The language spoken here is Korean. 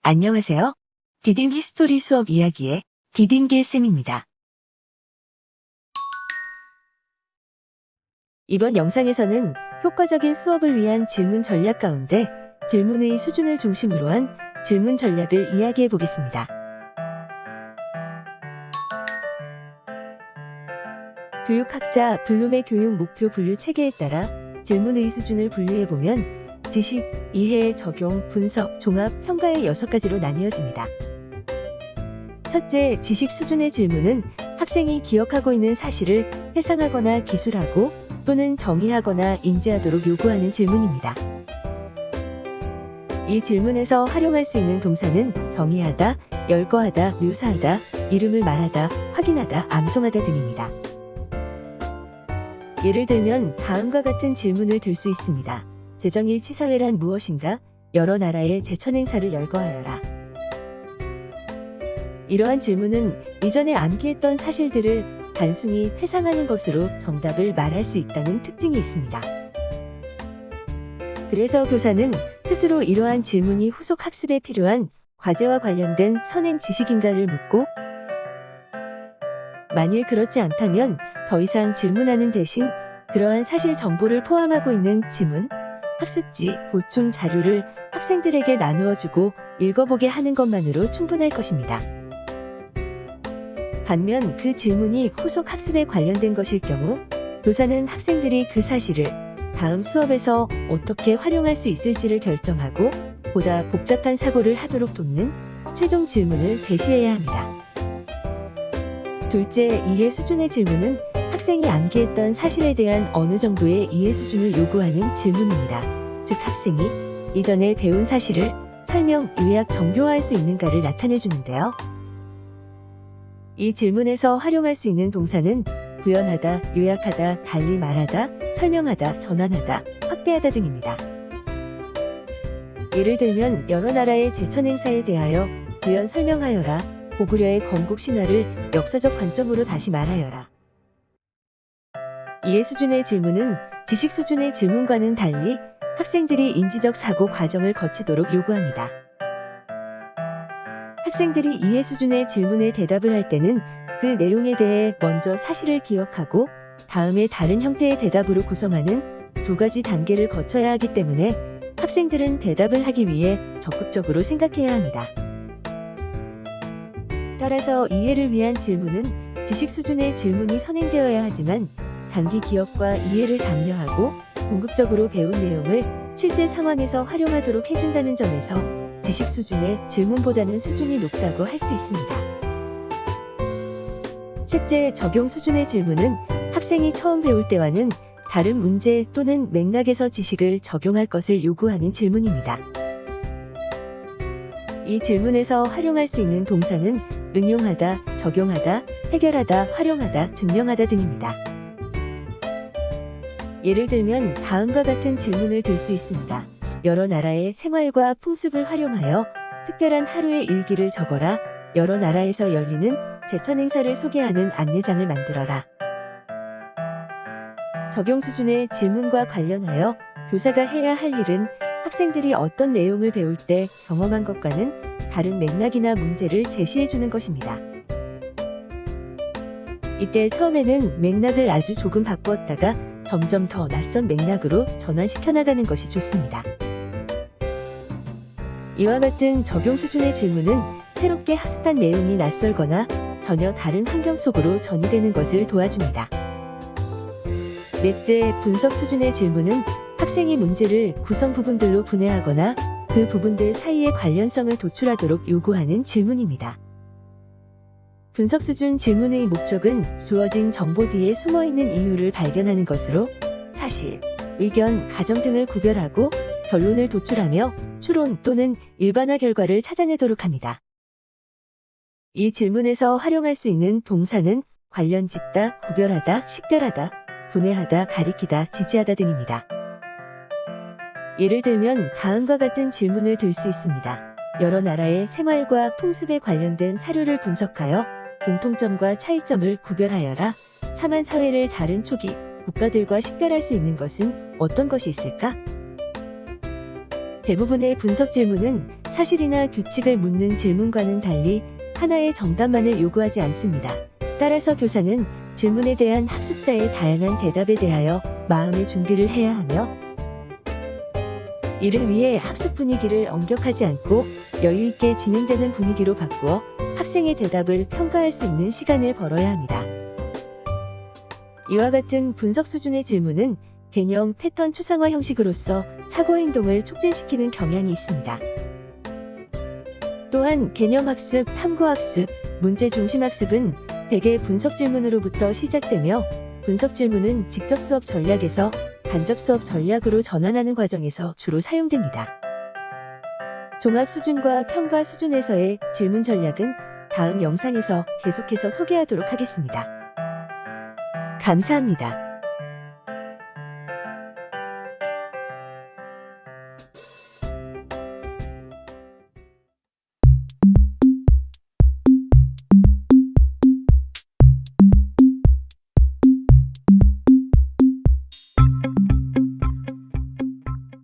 안녕하세요. 디딤 히스토리 수업 이야기의 디딤길 쌤입니다. 이번 영상에서는 효과적인 수업을 위한 질문 전략 가운데 질문의 수준을 중심으로 한 질문 전략을 이야기해 보겠습니다. 교육학자 블룸의 교육 목표 분류 체계에 따라 질문의 수준을 분류해 보면 지식, 이해, 적용, 분석, 종합, 평가의 6가지로 나뉘어집니다. 첫째, 지식 수준의 질문은 학생이 기억하고 있는 사실을 회상하거나 기술하고 또는 정의하거나 인지하도록 요구하는 질문입니다. 이 질문에서 활용할 수 있는 동사는 정의하다, 열거하다, 묘사하다, 이름을 말하다, 확인하다, 암송하다 등입니다. 예를 들면 다음과 같은 질문을 들 수 있습니다. 제정일치사회란 무엇인가? 여러 나라의 제천행사를 열거하여라. 이러한 질문은 이전에 암기했던 사실들을 단순히 회상하는 것으로 정답을 말할 수 있다는 특징이 있습니다. 그래서 교사는 스스로 이러한 질문이 후속 학습에 필요한 과제와 관련된 선행 지식인가를 묻고, 만일 그렇지 않다면 더 이상 질문하는 대신 그러한 사실 정보를 포함하고 있는 지문, 학습지, 보충 자료를 학생들에게 나누어주고 읽어보게 하는 것만으로 충분할 것입니다. 반면 그 질문이 후속 학습에 관련된 것일 경우 교사는 학생들이 그 사실을 다음 수업에서 어떻게 활용할 수 있을지를 결정하고 보다 복잡한 사고를 하도록 돕는 최종 질문을 제시해야 합니다. 둘째, 이해 수준의 질문은 학생이 암기했던 사실에 대한 어느 정도의 이해 수준을 요구하는 질문입니다. 즉 학생이 이전에 배운 사실을 설명, 요약, 정교화할 수 있는가를 나타내 주는데요. 이 질문에서 활용할 수 있는 동사는 구현하다, 요약하다, 달리 말하다, 설명하다, 전환하다, 확대하다 등입니다. 예를 들면 여러 나라의 제천행사에 대하여 구현 설명하여라, 고구려의 건국 신화를 역사적 관점으로 다시 말하여라. 이해 수준의 질문은 지식 수준의 질문과는 달리 학생들이 인지적 사고 과정을 거치도록 요구합니다. 학생들이 이해 수준의 질문에 대답을 할 때는 그 내용에 대해 먼저 사실을 기억하고 다음에 다른 형태의 대답으로 구성하는 두 가지 단계를 거쳐야 하기 때문에 학생들은 대답을 하기 위해 적극적으로 생각해야 합니다. 따라서 이해를 위한 질문은 지식 수준의 질문이 선행되어야 하지만 장기 기억과 이해를 장려하고 궁극적으로 배운 내용을 실제 상황에서 활용하도록 해준다는 점에서 지식 수준의 질문보다는 수준이 높다고 할 수 있습니다. 셋째, 적용 수준의 질문은 학생이 처음 배울 때와는 다른 문제 또는 맥락에서 지식을 적용할 것을 요구하는 질문입니다. 이 질문에서 활용할 수 있는 동사는 응용하다, 적용하다, 해결하다, 활용하다, 증명하다 등입니다. 예를 들면 다음과 같은 질문을 들 수 있습니다. 여러 나라의 생활과 풍습을 활용하여 특별한 하루의 일기를 적어라. 여러 나라에서 열리는 제천 행사를 소개하는 안내장을 만들어라. 적용 수준의 질문과 관련하여 교사가 해야 할 일은 학생들이 어떤 내용을 배울 때 경험한 것과는 다른 맥락이나 문제를 제시해 주는 것입니다. 이때 처음에는 맥락을 아주 조금 바꾸었다가 점점 더 낯선 맥락으로 전환시켜 나가는 것이 좋습니다. 이와 같은 적용 수준의 질문은 새롭게 학습한 내용이 낯설거나 전혀 다른 환경 속으로 전이되는 것을 도와줍니다. 넷째, 분석 수준의 질문은 학생이 문제를 구성 부분들로 분해하거나 그 부분들 사이의 관련성을 도출하도록 요구하는 질문입니다. 분석 수준 질문의 목적은 주어진 정보 뒤에 숨어있는 이유를 발견하는 것으로 사실, 의견, 가정 등을 구별하고 결론을 도출하며 추론 또는 일반화 결과를 찾아내도록 합니다. 이 질문에서 활용할 수 있는 동사는 관련 짓다, 구별하다, 식별하다, 분해하다, 가리키다, 지지하다 등입니다. 예를 들면 다음과 같은 질문을 들 수 있습니다. 여러 나라의 생활과 풍습에 관련된 사료를 분석하여 공통점과 차이점을 구별하여라. 사만 사회를 다른 초기 국가들과 식별할 수 있는 것은 어떤 것이 있을까? 대부분의 분석 질문은 사실이나 규칙을 묻는 질문과는 달리 하나의 정답만을 요구하지 않습니다. 따라서 교사는 질문에 대한 학습자의 다양한 대답에 대하여 마음의 준비를 해야 하며, 이를 위해 학습 분위기를 엄격하지 않고 여유 있게 진행되는 분위기로 바꾸어 학생의 대답을 평가할 수 있는 시간을 벌어야 합니다. 이와 같은 분석 수준의 질문은 개념 패턴 추상화 형식으로서 사고 행동을 촉진시키는 경향이 있습니다. 또한 개념학습, 탐구학습, 문제 중심 학습은 대개 분석 질문으로부터 시작되며, 분석 질문은 직접 수업 전략에서 간접 수업 전략으로 전환하는 과정에서 주로 사용됩니다. 종합 수준과 평가 수준에서의 질문 전략은 다음 영상에서 계속해서 소개하도록 하겠습니다. 감사합니다.